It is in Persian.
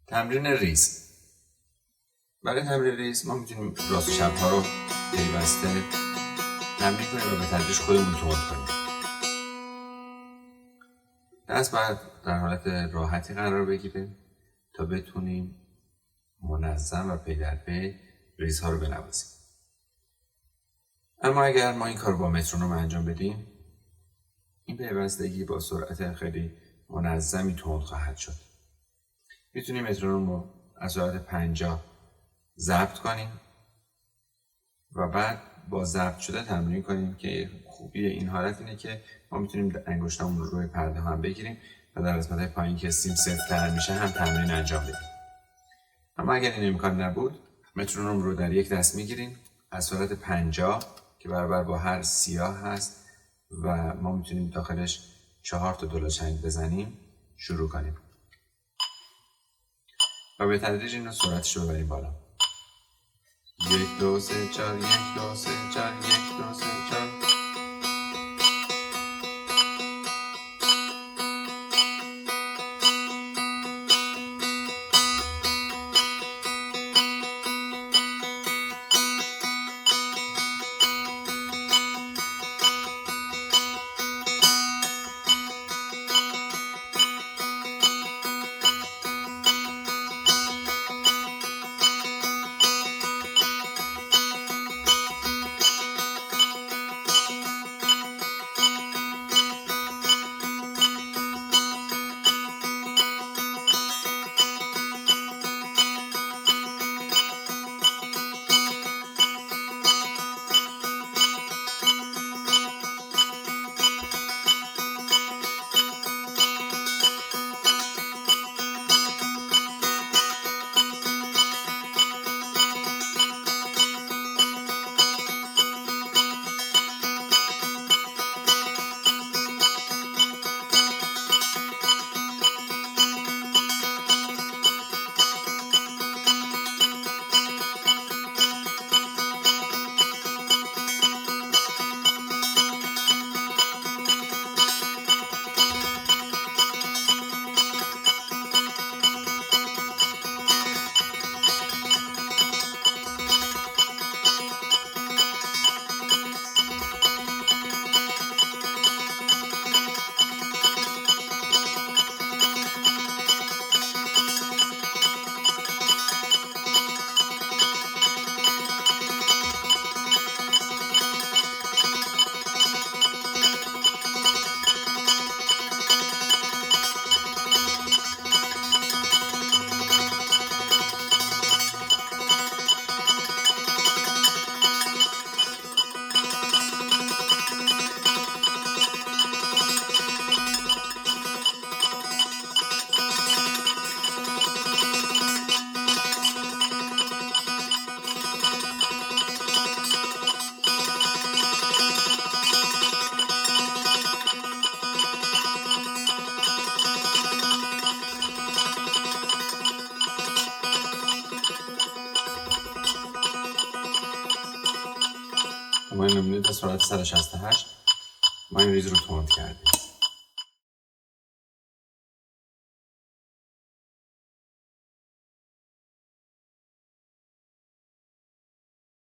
تمرین ریز. برای تمرین ریز ما میتونیم راست و چپ ها رو پیوسته تمرین کنیم و به تدریج خودمون تند کنیم. دست باید در حالت راحتی قرار بگیریم تا بتونیم منظم و پی در پی ریزها رو بنوازیم. اما اگر ما این کار با مترونوم انجام بدیم، این پیوستگی با سرعت خیلی منظمی تند خواهد شد. میتونیم مترونوم رو از سرعت 50 ضبط کنیم و بعد با ضبط شده تمرین کنیم که خوبی این حالت اینه که ما میتونیم انگشتامون رو روی پرده هم بگیریم و در قسمت پایین که سیم سفت‌تر میشه هم تمرین انجام بدیم. اما اگر این امکان نبود، مترونوم رو در یک دست میگیریم از سرعت 50 که برابر با هر سیاه هست و ما میتونیم داخلش 4 تا دلاشنگ بزنیم شروع کنیم و به تدریج این رو سرعتش رو ببریم بالا. 1 2 3 4 1 2 3 4 1 2 3 4. ما این نمونه به سرعت 168 ما این ریز رو تند کردیم.